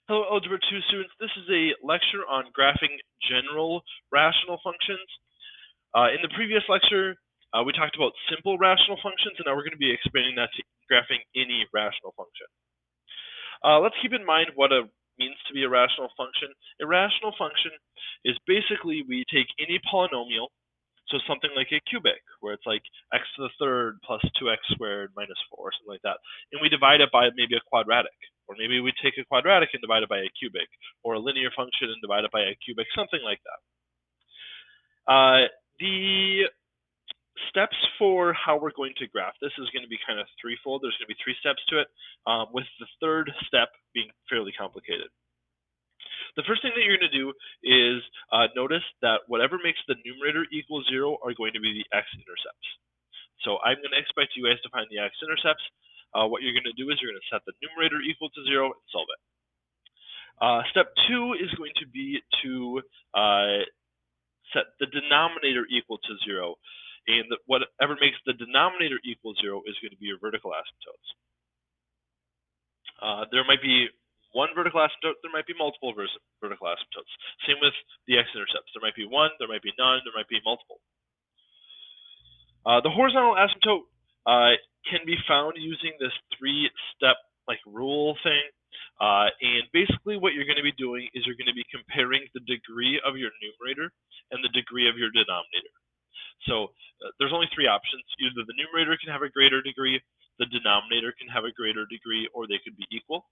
Hello, Algebra 2 students. This is a lecture on graphing general rational functions. In the previous lecture, we talked about simple rational functions, and now we're going to be expanding that to graphing any rational function. Let's keep in mind what it means to be a rational function. A rational function is basically we take any polynomial, so something like a cubic, where it's like x to the third plus 2x squared minus 4, or something like that, and we divide it by maybe a quadratic. Or maybe we take a quadratic and divide it by a cubic, or a linear function and divide it by a cubic, something like that. The steps for how we're going to graph this is going to be kind of threefold. There's going to be 3 steps to it, with the third step being fairly complicated. The first thing that you're going to do is notice that whatever makes the numerator equal 0 are going to be the x-intercepts. So I'm going to expect you guys to find the x-intercepts. What you're going to do is you're going to set the numerator equal to 0 and solve it. Step 2 is going to be to set the denominator equal to 0. And whatever makes the denominator equal 0 is going to be your vertical asymptotes. There might be one vertical asymptote, there might be multiple vertical asymptotes. Same with the x-intercepts. There might be one, there might be none, there might be multiple. The horizontal asymptote can be found using this 3-step rule thing. And basically what you're going to be doing is you're going to be comparing the degree of your numerator and the degree of your denominator. So there's only 3 options. Either the numerator can have a greater degree, the denominator can have a greater degree, or they could be equal.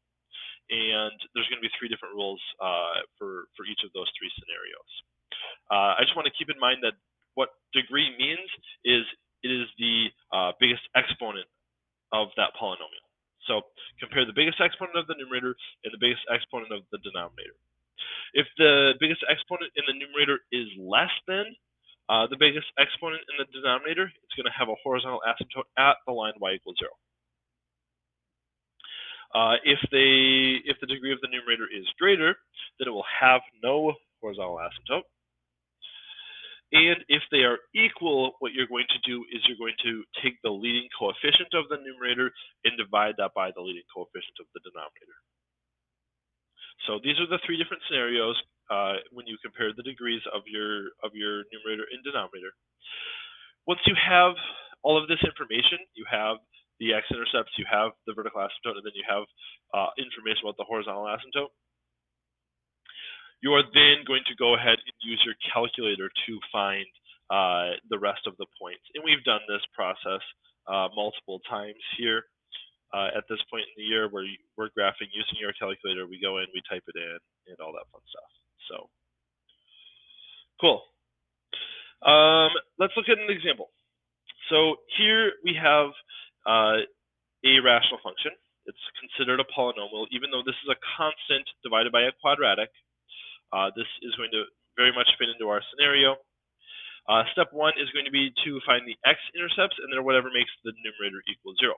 And there's going to be 3 different rules for each of those 3 scenarios. I just want to keep in mind that what degree means is it is the biggest exponent of that polynomial. So compare the biggest exponent of the numerator and the biggest exponent of the denominator. If the biggest exponent in the numerator is less than the biggest exponent in the denominator, it's going to have a horizontal asymptote at the line y equals 0. If the degree of the numerator is greater, then it will have no horizontal asymptote. And if they are equal, what you're going to do is you're going to take the leading coefficient of the numerator and divide that by the leading coefficient of the denominator. So these are the 3 different scenarios when you compare the degrees of your numerator and denominator. Once you have all of this information, you have the x-intercepts, you have the vertical asymptote, and then you have information about the horizontal asymptote. You are then going to go ahead and use your calculator to find the rest of the points. And we've done this process multiple times here at this point in the year where we're graphing using your calculator. We go in, we type it in, and all that fun stuff. So, cool. Let's look at an example. So here we have a rational function. It's considered a polynomial, even though this is a constant divided by a quadratic. This is going to very much fit into our scenario. Step 1 is going to be to find the x-intercepts and then whatever makes the numerator equal 0.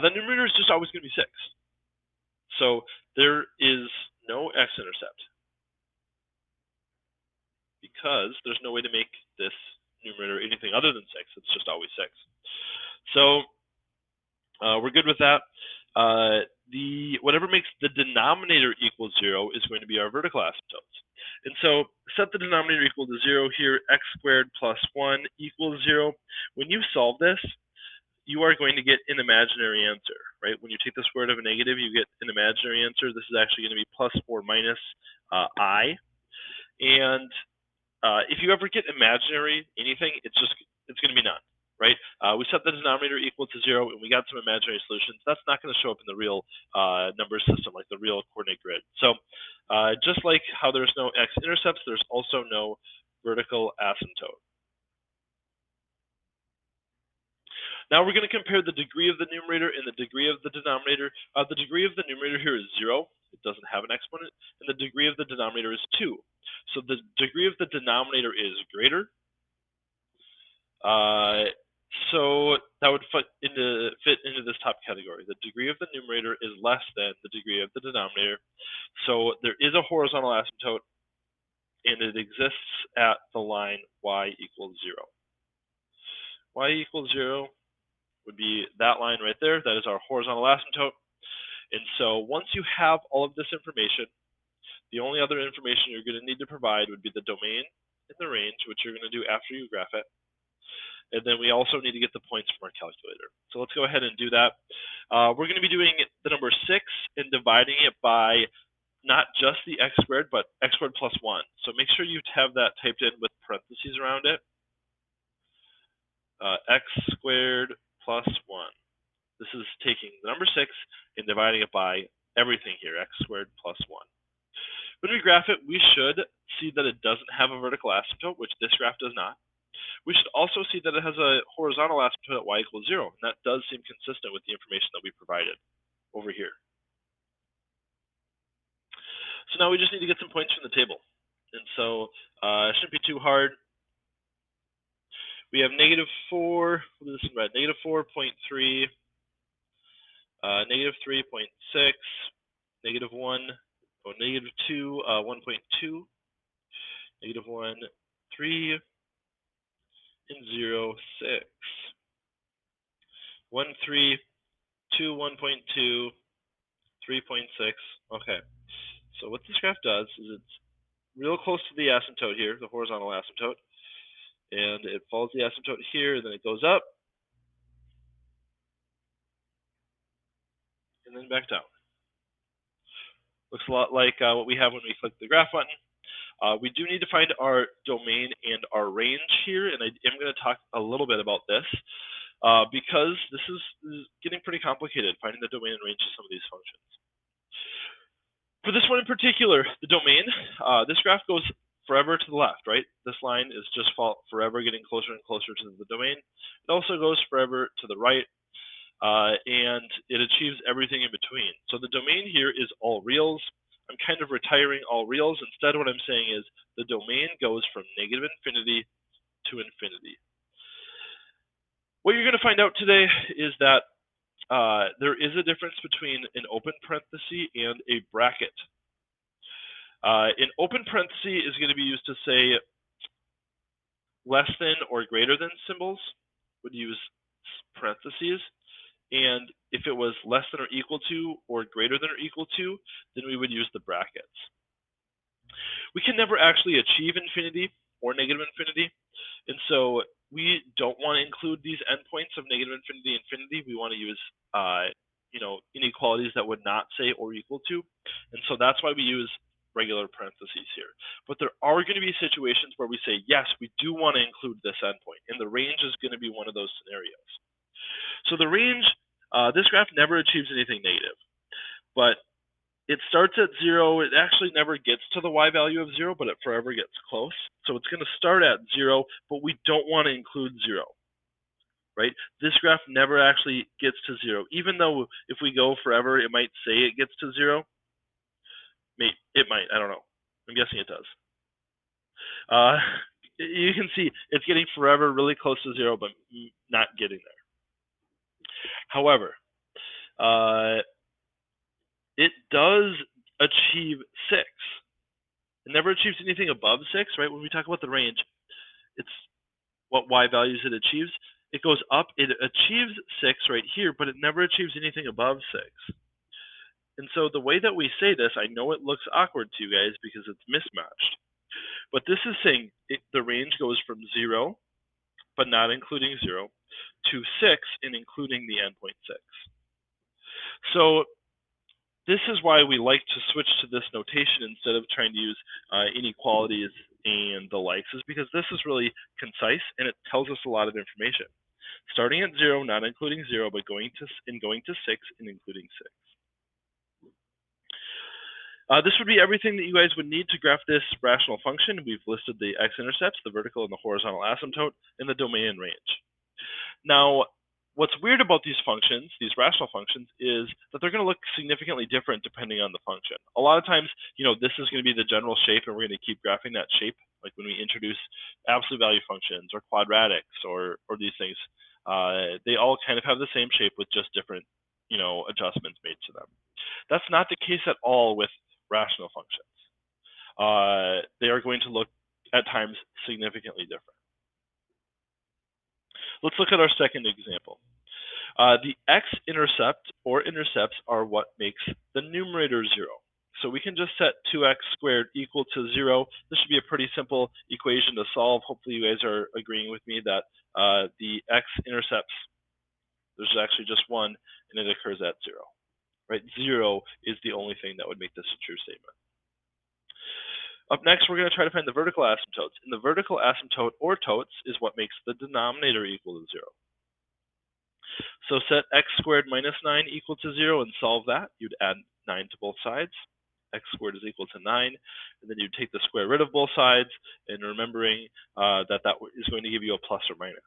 The numerator is just always going to be 6. So there is no x-intercept because there's no way to make this numerator anything other than 6. It's just always 6. So we're good with that. Whatever makes the denominator equal 0 is going to be our vertical asymptotes. And so set the denominator equal to 0 here, x squared plus 1 equals 0. When you solve this, you are going to get an imaginary answer, right? When you take the square root of a negative, you get an imaginary answer. This is actually going to be plus or minus I. And if you ever get imaginary anything, it's going to be none. Right? We set the denominator equal to 0, and we got some imaginary solutions. That's not going to show up in the real number system, like the real coordinate grid. So just like how there's no x-intercepts, there's also no vertical asymptote. Now we're going to compare the degree of the numerator and the degree of the denominator. The degree of the numerator here is 0. It doesn't have an exponent. And the degree of the denominator is 2. So the degree of the denominator is greater. So that would fit into this top category. The degree of the numerator is less than the degree of the denominator. So there is a horizontal asymptote, and it exists at the line y equals 0. Y equals 0 would be that line right there. That is our horizontal asymptote. And so once you have all of this information, the only other information you're going to need to provide would be the domain and the range, which you're going to do after you graph it. And then we also need to get the points from our calculator. So let's go ahead and do that. We're going to be doing the number 6 and dividing it by not just the x squared, but x squared plus 1. So make sure you have that typed in with parentheses around it. X squared plus 1. This is taking the number 6 and dividing it by everything here, x squared plus 1. When we graph it, we should see that it doesn't have a vertical asymptote, which this graph does not. We should also see that it has a horizontal asymptote at y equals 0, and that does seem consistent with the information that we provided over here. So now we just need to get some points from the table. And so it shouldn't be too hard. We have -4, we'll do this in red, -4.3, -3.6, -1, oh, -2, 1.2, -1, 3, and 0, 6. 1, 3, 2, 1.2, 3.6. Okay. So what this graph does is it's real close to the asymptote here, the horizontal asymptote. And it follows the asymptote here, and then it goes up. And then back down. Looks a lot like what we have when we click the graph button. We do need to find our domain and our range here, and I am going to talk a little bit about this because this is getting pretty complicated, finding the domain and range of some of these functions. For this one in particular, the domain, this graph goes forever to the left, right? This line is just forever getting closer and closer to the domain. It also goes forever to the right, and it achieves everything in between. So the domain here is all reals. I'm kind of retiring all reals. Instead, what I'm saying is the domain goes from -infinity to infinity. What you're going to find out today is that there is a difference between an open parenthesis and a bracket. An open parenthesis is going to be used to say less than or greater than symbols would use parentheses. And if it was less than or equal to or greater than or equal to, then we would use the brackets. We can never actually achieve infinity or -infinity. And so we don't want to include these endpoints of -infinity, infinity. We want to use inequalities that would not say or equal to. And so that's why we use regular parentheses here. But there are going to be situations where we say, yes, we do want to include this endpoint. And the range is going to be one of those scenarios. So the range, this graph never achieves anything negative, but it starts at 0. It actually never gets to the y value of 0, but it forever gets close. So it's going to start at 0, but we don't want to include 0, right? This graph never actually gets to 0, even though if we go forever, it might say it gets to 0. It might, I don't know. I'm guessing it does. You can see it's getting forever really close to 0, but not getting there. However, it does achieve 6. It never achieves anything above 6, right? When we talk about the range, it's what y values it achieves. It goes up, it achieves 6 right here, but it never achieves anything above 6. And so the way that we say this, I know it looks awkward to you guys because it's mismatched. But this is saying the range goes from 0, but not including 0, to 6 and including the endpoint 6. So this is why we like to switch to this notation instead of trying to use inequalities and the likes, is because this is really concise and it tells us a lot of information. Starting at 0, not including 0, but going to 6 and including 6. This would be everything that you guys would need to graph this rational function. We've listed the x-intercepts, the vertical and the horizontal asymptote, and the domain and range. Now, what's weird about these functions, these rational functions, is that they're going to look significantly different depending on the function. A lot of times, this is going to be the general shape, and we're going to keep graphing that shape, like when we introduce absolute value functions or quadratics or these things. They all kind of have the same shape with just different, adjustments made to them. That's not the case at all with rational functions. They are going to look at times significantly different. Let's look at our second example. The x-intercept or intercepts are what makes the numerator 0. So we can just set 2x squared equal to 0. This should be a pretty simple equation to solve. Hopefully you guys are agreeing with me that the x-intercepts, there's actually just one, and it occurs at 0. Right? 0 is the only thing that would make this a true statement. Up next, we're going to try to find the vertical asymptotes. And the vertical asymptote, or totes, is what makes the denominator equal to 0. So set x squared minus 9 equal to 0 and solve that. You'd add 9 to both sides. X squared is equal to 9. And then you'd take the square root of both sides, and remembering that is going to give you a plus or minus.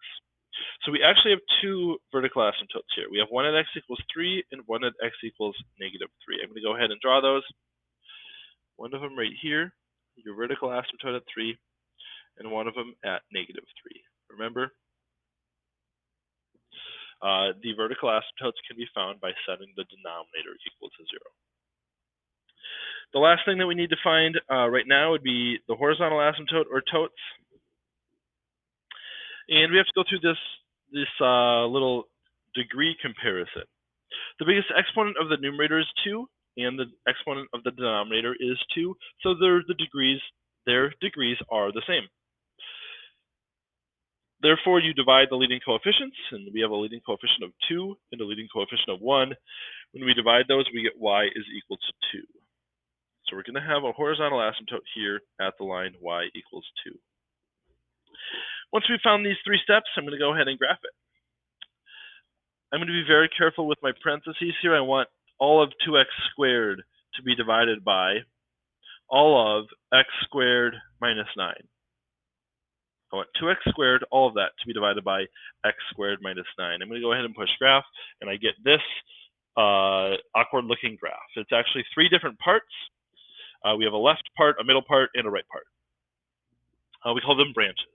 So we actually have two vertical asymptotes here. We have one at x equals 3 and one at x equals negative 3. I'm going to go ahead and draw those. One of them right here, your vertical asymptote at 3, and one of them at negative 3. Remember, the vertical asymptotes can be found by setting the denominator equal to 0. The last thing that we need to find right now would be the horizontal asymptote, or totes. And we have to go through this little degree comparison. The biggest exponent of the numerator is 2, and the exponent of the denominator is 2. So their degrees are the same. Therefore, you divide the leading coefficients, and we have a leading coefficient of 2 and a leading coefficient of 1. When we divide those, we get y is equal to 2. So we're going to have a horizontal asymptote here at the line y equals 2. Once we've found these three steps, I'm going to go ahead and graph it. I'm going to be very careful with my parentheses here. I want all of 2x squared to be divided by all of x squared minus 9. I want 2x squared, all of that, to be divided by x squared minus 9. I'm going to go ahead and push graph, and I get this awkward-looking graph. It's actually three different parts. We have a left part, a middle part, and a right part. We call them branches.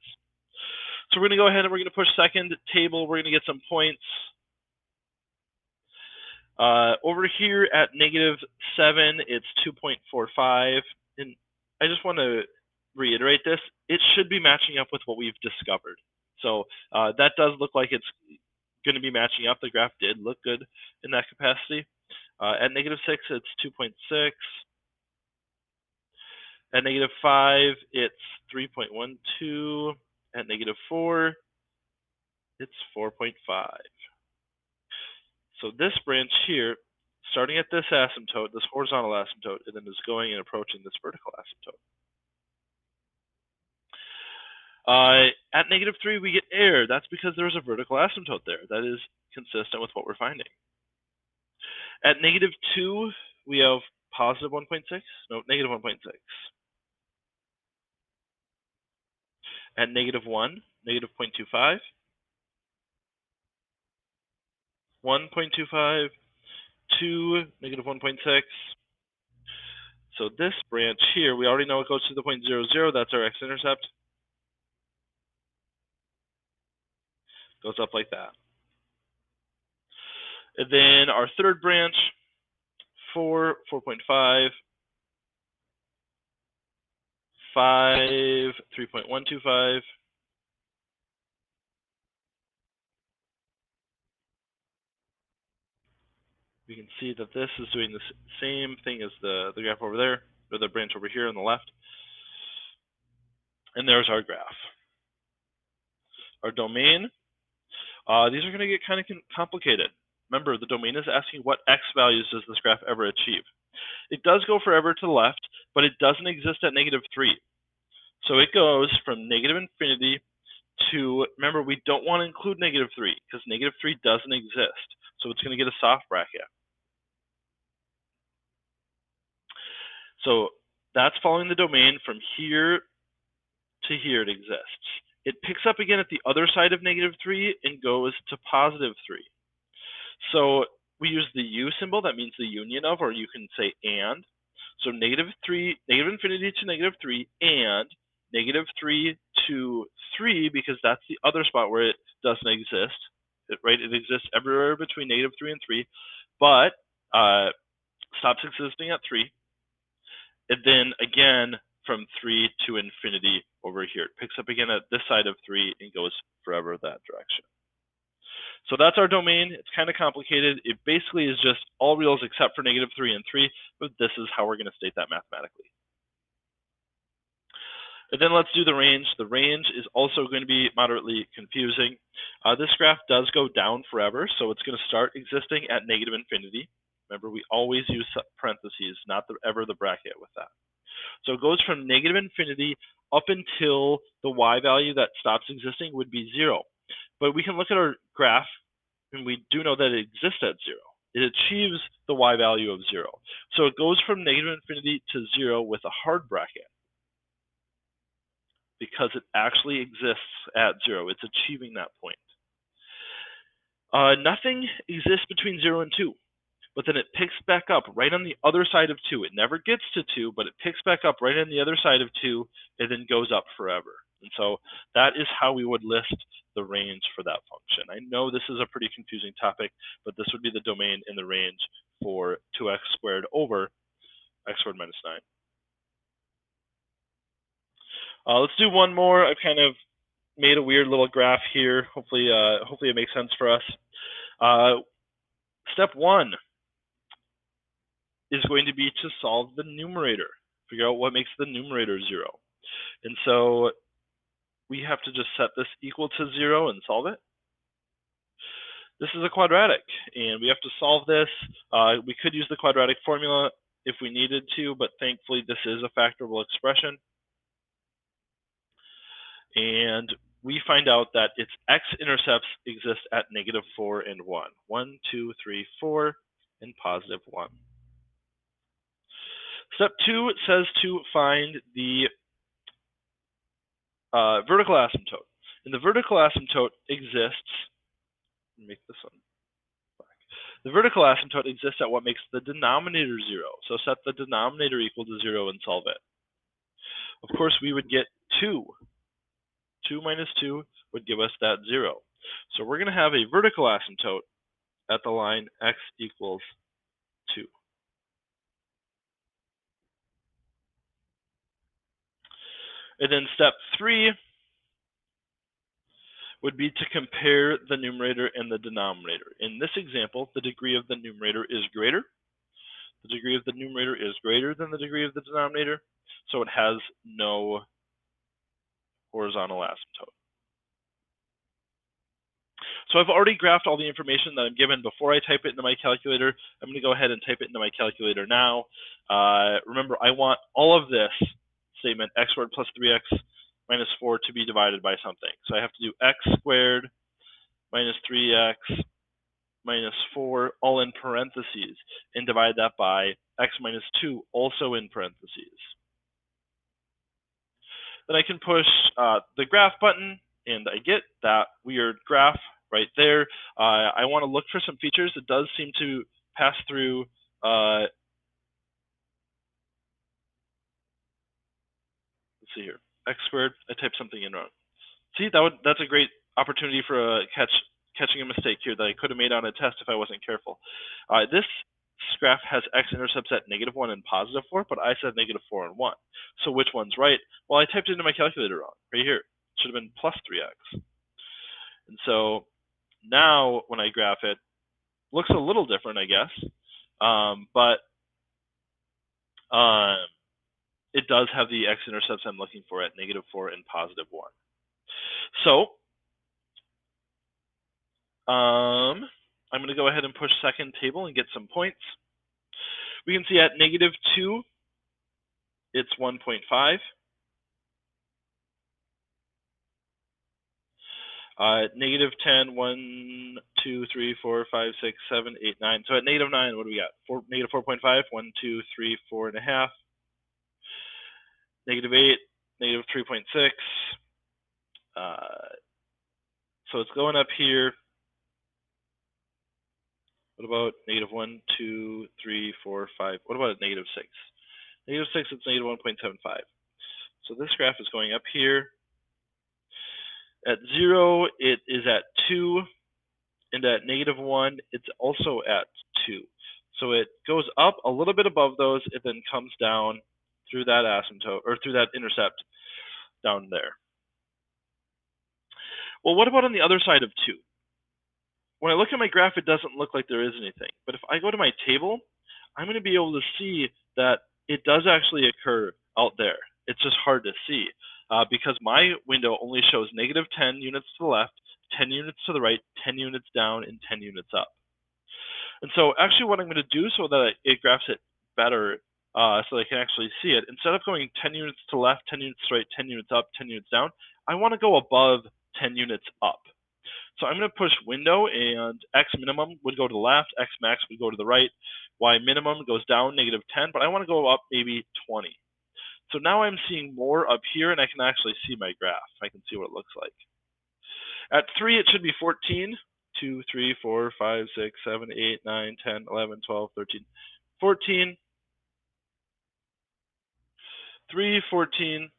So we're going to go ahead and we're going to push second table. We're going to get some points. Over here at negative 7, it's 2.45. And I just want to reiterate this. It should be matching up with what we've discovered. So that does look like it's going to be matching up. The graph did look good in that capacity. At negative 6, it's 2.6. At negative 5, it's 3.12. At negative 4, it's 4.5. So this branch here, starting at this asymptote, this horizontal asymptote, and then is going and approaching this vertical asymptote. At negative 3, we get error. That's because there's a vertical asymptote there. That is consistent with what we're finding. At negative 2, we have positive 1.6. No, negative 1.6. At negative 1, negative 0.25. 1.25, 2, negative 1.6. So this branch here, we already know it goes to the 0.00. That's our x-intercept. Goes up like that. And then our third branch, 4, 4.5, 5, 3.125. We can see that this is doing the same thing as the graph over there, or the branch over here on the left. And there's our graph. Our domain, these are going to get kind of complicated. Remember, the domain is asking what x values does this graph ever achieve. It does go forever to the left, but it doesn't exist at negative 3. So it goes from negative infinity to, remember, we don't want to include negative 3 because negative 3 doesn't exist. So it's going to get a soft bracket. So that's following the domain from here to here it exists. It picks up again at the other side of negative 3 and goes to positive 3. So we use the U symbol, that means the union of, or you can say and. So negative infinity to negative 3 and negative 3 to 3, because that's the other spot where it doesn't exist, right? It exists everywhere between negative 3 and 3, but stops existing at 3. And then again, from 3 to infinity over here. It picks up again at this side of 3 and goes forever that direction. So that's our domain. It's kind of complicated. It basically is just all reals except for -3 and 3, but this is how we're going to state that mathematically. And then let's do the range. The range is also going to be moderately confusing. This graph does go down forever, so it's going to start existing at -infinity. Remember, we always use parentheses, not ever the bracket with that. So it goes from -infinity up until the y value that stops existing would be 0. But we can look at our graph, and we do know that it exists at 0. It achieves the y value of 0. So it goes from -infinity to 0 with a hard bracket, because it actually exists at 0. It's achieving that point. Nothing exists between 0 and 2, but then it picks back up right on the other side of 2. It never gets to 2, but it picks back up right on the other side of 2 and then goes up forever. And so that is how we would list the range for that function. I know this is a pretty confusing topic, but this would be the domain in the range for 2x squared over x squared minus 9. Let's do one more. I've kind of made a weird little graph here. Hopefully it makes sense for us. Step 1 is going to be to solve the numerator, figure out what makes the numerator 0. And so we have to just set this equal to 0 and solve it. This is a quadratic, and we have to solve this. We could use the quadratic formula if we needed to, but thankfully this is a factorable expression. And we find out that its x-intercepts exist at -4 and 1. 1, 2, 3, 4, and +1. Step 2 says to find the vertical asymptote. And the vertical asymptote exists, make this one black. The vertical asymptote exists at what makes the denominator 0. So set the denominator equal to 0 and solve it. Of course, we would get 2. 2 minus 2 would give us that 0. So we're going to have a vertical asymptote at the line x equals 2. And then step 3 would be to compare the numerator and the denominator. In this example, the degree of the numerator is greater. The degree of the numerator is greater than the degree of the denominator, so it has no horizontal asymptote. So I've already graphed all the information that I'm given before I type it into my calculator. I'm going to go ahead and type it into my calculator now. Remember, I want all of this statement, x squared plus 3x minus 4, to be divided by something. So I have to do x squared minus 3x minus 4, all in parentheses, and divide that by x minus 2, also in parentheses. Then I can push the graph button, and I get that weird graph right there. I want to look for some features. It does seem to pass through let's see here, x squared. I typed something in wrong. See, that's a great opportunity for catching a mistake here that I could have made on a test if I wasn't careful. This graph has x-intercepts at -1 and +4, but I said -4 and 1. So which one's right? Well, I typed it into my calculator wrong, right here. It should have been plus 3x. And so now when I graph it, looks a little different, I guess, but it does have the x-intercepts I'm looking for at -4 and +1. So I'm going to go ahead and push second table and get some points. We can see at -2, it's 1.5. -10, 1, 2, 3, 4, 5, 6, 7, 8, 9. So at -9, what do we got? -4.5, 1, 2, 3, 4.5. -8, -3.6. So it's going up here. What about -1, 2, 3, 4, 5? What about at -6? -6, it's -1.75. So this graph is going up here. At 0, it is at 2, and at -1, it's also at 2. So it goes up a little bit above those, it then comes down through that asymptote, or through that intercept down there. Well, what about on the other side of 2? when I look at my graph, it doesn't look like there is anything. But if I go to my table, I'm going to be able to see that it does actually occur out there. It's just hard to see because my window only shows -10 units to the left, 10 units to the right, 10 units down, and 10 units up. And so actually what I'm going to do so that it graphs it better so that I can actually see it, instead of going 10 units to the left, 10 units to the right, 10 units up, 10 units down, I want to go above 10 units up. So I'm going to push window, and X minimum would go to the left, X max would go to the right, Y minimum goes down -10, but I want to go up maybe 20. So now I'm seeing more up here, and I can actually see my graph. I can see what it looks like. At 3, it should be 14. 2, 3, 4, 5, 6, 7, 8, 9, 10, 11, 12, 13, 14. 3, 14,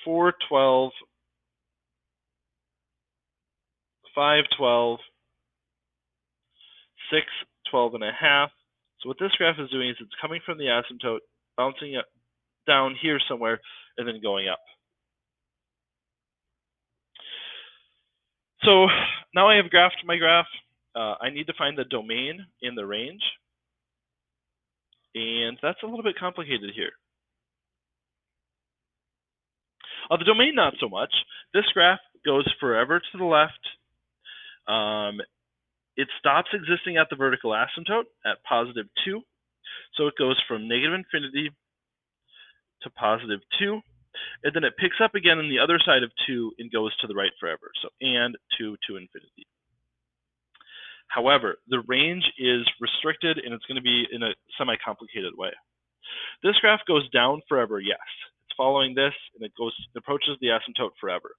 4, 12, 5, 12, 6, 12 and a half. So what this graph is doing is it's coming from the asymptote, bouncing it down here somewhere, and then going up. So now I have graphed my graph. I need to find the domain in the range. And that's a little bit complicated here. The domain, not so much. This graph goes forever to the left. It stops existing at the vertical asymptote at +2. So it goes from -infinity to +2. And then it picks up again on the other side of 2 and goes to the right forever. So and 2 to infinity. However, the range is restricted and it's going to be in a semi-complicated way. This graph goes down forever, yes. It's following this and it approaches the asymptote forever.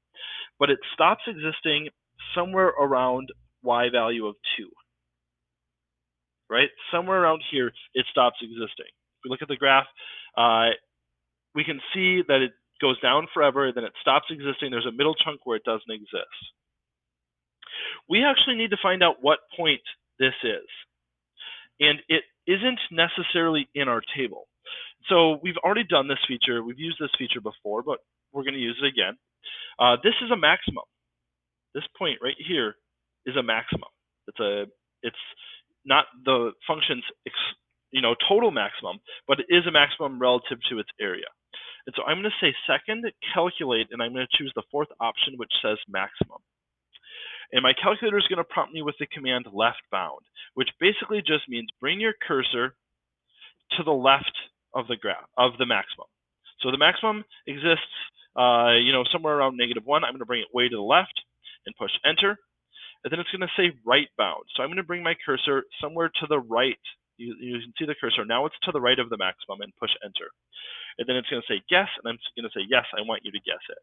But it stops existing somewhere around y value of 2. Right? Somewhere around here, it stops existing. If we look at the graph, we can see that it goes down forever, then it stops existing. There's a middle chunk where it doesn't exist. We actually need to find out what point this is. And it isn't necessarily in our table. So we've already done this feature. We've used this feature before, but we're going to use it again. This is a maximum. This point right here is a maximum. It's not the function's total maximum, but it is a maximum relative to its area. And so I'm going to say second, calculate, and I'm going to choose the fourth option, which says maximum. And my calculator is going to prompt me with the command left bound, which basically just means bring your cursor to the left of the graph of the maximum. So the maximum exists, somewhere around -1. I'm going to bring it way to the left and push enter. And then it's going to say right bound. So I'm going to bring my cursor somewhere to the right. You can see the cursor. Now it's to the right of the maximum and push enter. And then it's going to say guess, and I'm going to say yes, I want you to guess it.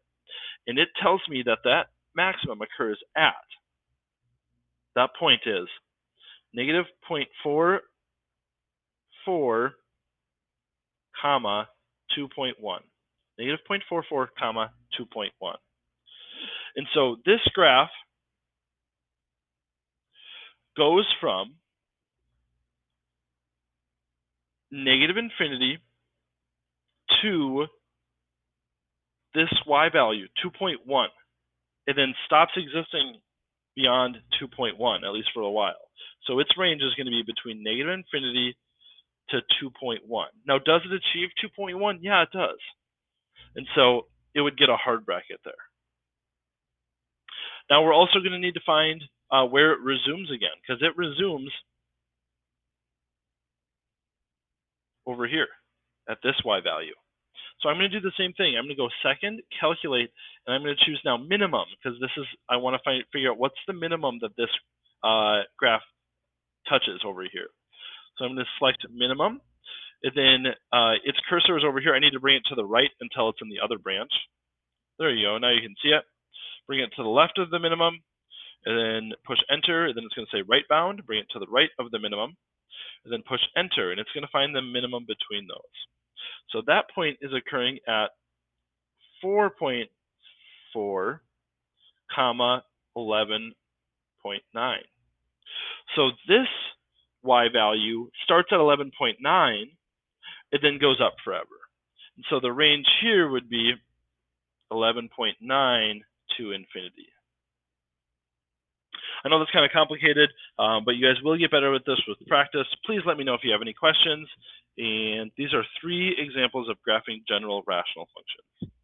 And it tells me that that maximum occurs at, that point is -0.44, comma 2.1. -0.44, comma 2.1. And so this graph goes from -infinity to this y value, 2.1. It then stops existing beyond 2.1, at least for a while. So its range is going to be between -infinity to 2.1. Now, does it achieve 2.1? Yeah, it does. And so it would get a hard bracket there. Now, we're also going to need to find where it resumes again, because it resumes over here at this y value. So I'm going to do the same thing. I'm going to go second, calculate, and I'm going to choose now minimum, because I want to figure out what's the minimum that this graph touches over here. So I'm going to select minimum, and then its cursor is over here. I need to bring it to the right until it's in the other branch. There you go. Now you can see it. Bring it to the left of the minimum, and then push enter, and then it's going to say right bound. Bring it to the right of the minimum, and then push enter, and it's going to find the minimum between those. So that point is occurring at 4.4, comma 11.9. So this y value starts at 11.9, it then goes up forever. And so the range here would be 11.9 to infinity. I know that's kind of complicated, but you guys will get better with this with practice. Please let me know if you have any questions. And these are 3 examples of graphing general rational functions.